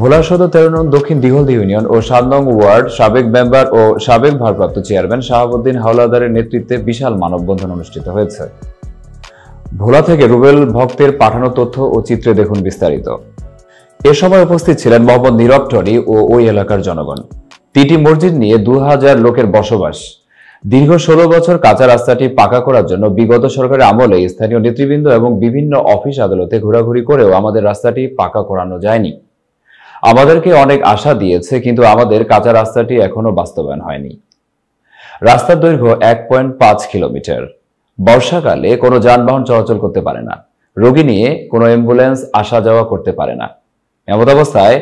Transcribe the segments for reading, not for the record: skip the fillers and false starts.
ভোলা সদর 13 নং দক্ষিণ দিঘলদি ইউনিয়ন ও 7 নং ওয়ার্ড সাবেক মেম্বার ও সাবেক ভারপ্রাপ্ত চেয়ারম্যান শাহাবুদ্দিন হাওলাদারের নেতৃত্বে বিশাল মানববন্ধন অনুষ্ঠিত হয়েছে। ভোলা থেকে রুবেল ভক্তের পাঠানো তথ্য ও চিত্রে দেখুন বিস্তারিত। এ সময় উপস্থিত ছিলেন মোহাম্মদ নীরব টনি ও ওই এলাকার জনগণ। তিনটি মসজিদ নিয়ে 2000 লোকের বসবাস। দীর্ঘ 16 বছর কাঁচা রাস্তাটি পাকা করার জন্য বিগত সরকারের আমলে স্থানীয় নেতৃবৃন্দ এবং বিভিন্ন অফিস আদালতে ঘোরাঘুরি করেও আমাদের রাস্তাটি পাকা করানো যায়নি। আমাদেরকে অনেক আশা দিয়েছে, কিন্তু আমাদের কাঁচা রাস্তাটি এখনো বাস্তবায়ন হয়নি। রাস্তার দৈর্ঘ্য 1.5 কিলোমিটার। বর্ষাকালে কোনো যানবাহন চলাচল করতে পারে না, রোগী নিয়ে কোনো অ্যাম্বুলেন্স আসা যাওয়া করতে পারে না। এমত অবস্থায়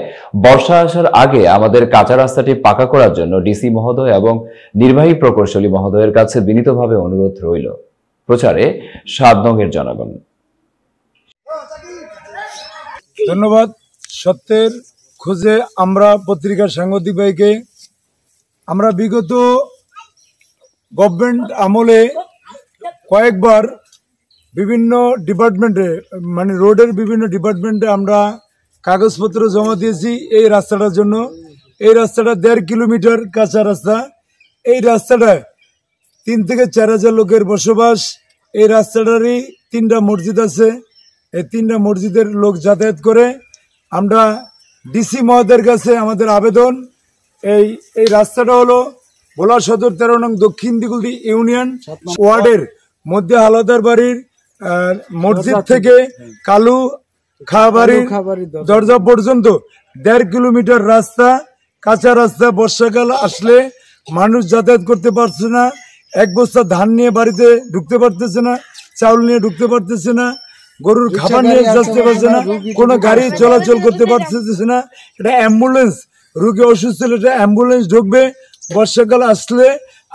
বর্ষা আসার আগে আমাদের কাঁচা রাস্তাটি পাকা করার জন্য ডিসি মহোদয় এবং নির্বাহী প্রকৌশলী মহোদয়ের কাছে বিনীতভাবে অনুরোধ রইল। প্রচারে 7 নংয়ের জনগণ। ধন্যবাদ। সত্যের খোঁজে আমরা পত্রিকার সাংবাদিক ভাইকে আমরা বিগত গভর্নমেন্ট আমলে কয়েকবার বিভিন্ন ডিপার্টমেন্টে মানে রোডের বিভিন্ন ডিপার্টমেন্টে আমরা কাগজপত্র জমা দিয়েছি এই রাস্তাটার জন্য। এই রাস্তাটা 1.5 কিলোমিটার কাঁচা রাস্তা। এই রাস্তাটায় 3 থেকে 4 হাজার লোকের বসবাস। এই রাস্তাটারই 3টা মসজিদ আছে। এই 3টা মসজিদের লোক যাতায়াত করে। আমরা ডিসি মহোদয়ের কাছে আমাদের আবেদন, এই রাস্তাটা হলো ভোলা সদর 13 নং দক্ষিণ দিঘলদি ইউনিয়ন ওয়ার্ডের মধ্যে হাওলাদার বাড়ির মসজিদ থেকে কালু খাবাড়ির দরজা পর্যন্ত 1.5 কিলোমিটার রাস্তা, কাঁচা রাস্তা। বর্ষাকাল আসলে মানুষ যাতায়াত করতে পারছে না। 1 বস্তা ধান নিয়ে বাড়িতে ঢুকতে পারতেছে না, চাউল নিয়ে ঢুকতে পারতেছে না, গরুর খাবার নিয়ে আসতে পারছে না, কোনো গাড়ি চলাচল করতে পারতেছে না। এটা অ্যাম্বুলেন্স, রুগী অসুস্থ হলে এটা অ্যাম্বুলেন্স ঢুকবে। বর্ষাকাল আসলে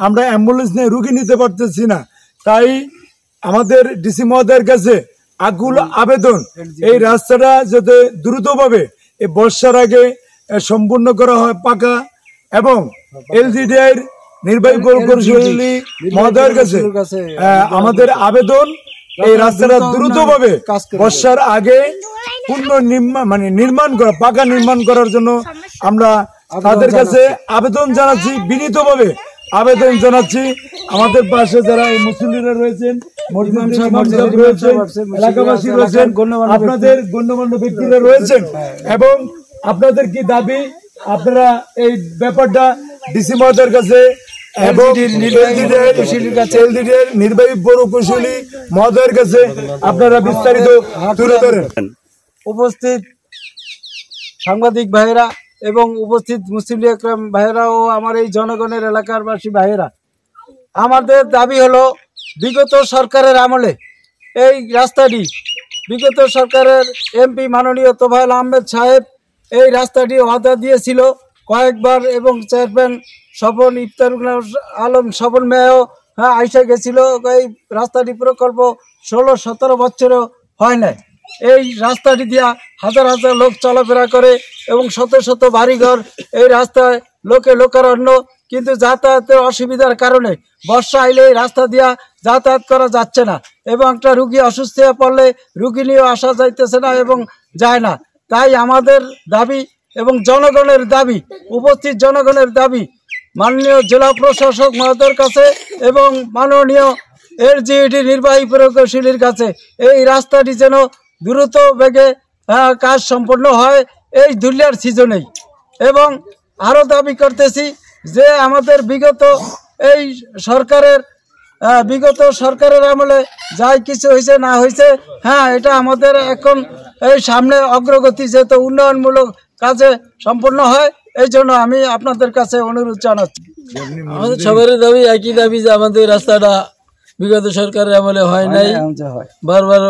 আমরা অ্যাম্বুলেন্স নিয়ে রুগী নিতে পারতেছি না। তাই আমাদের ডিসি মহোদয়ের কাছে আকুল আবেদন, এই রাস্তাটা যাতে দ্রুতভাবে এই বর্ষার আগে সম্পূর্ণ করা হয় পাকা, এবং এলজিডিআইর নির্বাহী প্রকৌশলী মহোদয়ের কাছে আমাদের আবেদন, এই রাস্তাটা দ্রুতভাবে বর্ষার আগে নির্মাণ করা, পাকা নির্মাণ করার জন্য আমরা তাদের কাছে আবেদন জানাচ্ছি, বিনীতভাবে আবেদন জানাচ্ছি। আমাদের পাশে যারা এই মুসল্লিরা রয়েছেন, এলাকাবাসী রয়েছেন, আপনাদের গণ্যমান্য ব্যক্তিরা রয়েছেন, এবং আপনাদের কি দাবি আপনারা এই ব্যাপারটা ডিসি মহোদয়ের কাছে এবং নির্বাহী প্রকৌশলী মহোদয়ের কাছে আপনারা বিস্তারিত তুলে ধরেন। উপস্থিত সাংবাদিক ভাইয়েরা এবং উপস্থিত মুসলিম আকরাম ভাইয়েরা ও আমার এই জনগণের এলাকারবাসী ভাইয়েরা, আমাদের দাবি হলো বিগত সরকারের আমলে এই রাস্তাটি, বিগত সরকারের এমপি মাননীয় তোফায়েল আহমেদ সাহেব এই রাস্তাটি ওয়াদা দিয়েছিল কয়েকবার, এবং চেয়ারম্যান স্বপন ইফতারুল আলম স্বপন মেয়েও আইসা গেছিল। এই রাস্তাটি প্রকল্প 16-17 বছরও হয় নাই। এই রাস্তাটি দিয়া হাজার হাজার লোক চলাফেরা করে এবং শত শত বাড়িঘর এই রাস্তায় লোকারণ্য, কিন্তু যাতায়াতের অসুবিধার কারণে বর্ষা আইলে এই রাস্তা দিয়া যাতায়াত করা যাচ্ছে না, এবং একটা রুগী অসুস্থ হয়ে পড়লে রুগী নিয়েও আসা যাইতেছে না এবং যায় না। তাই আমাদের দাবি এবং জনগণের দাবি, উপস্থিত জনগণের দাবি মাননীয় জেলা প্রশাসক মহোদয়ের কাছে এবং মাননীয় এলজিইডি নির্বাহী প্রকৌশলীর কাছে এই রাস্তাটি যেন দ্রুত বেগে কাজ সম্পন্ন হয় এই ধুলিয়ার সিজনেই। এবং আরও দাবি করতেছি যে আমাদের বিগত সরকারের আমলে যাই কিছু হয়েছে না হয়েছে, এটা আমাদের এখন এই সামনে অগ্রগতি যেহেতু উন্নয়নমূলক কাজে সম্পন্ন হয়, এই জন্য আমি আপনাদের কাছে অনুরোধ জানাচ্ছি। আমাদের সবারই দাবি একই দাবি যে আমাদের রাস্তাটা বিগত সরকারের আমলে হয় নাই, বারবার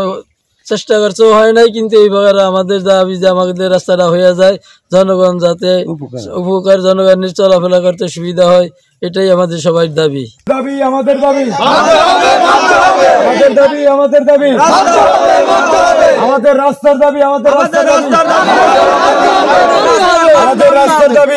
চেষ্টা করছে হয় নাই, কিন্তু এইবার আমাদের দাবি যে আমাদের রাস্তাটা হয়ে যায়, জনগণ যাতে উপকার, জনগণের চলাফেরা করতে সুবিধা হয়, এটাই আমাদের সবার দাবি। আমাদের দাবি আমাদের রাস্তার দাবি, আমাদের রাস্তার দাবি।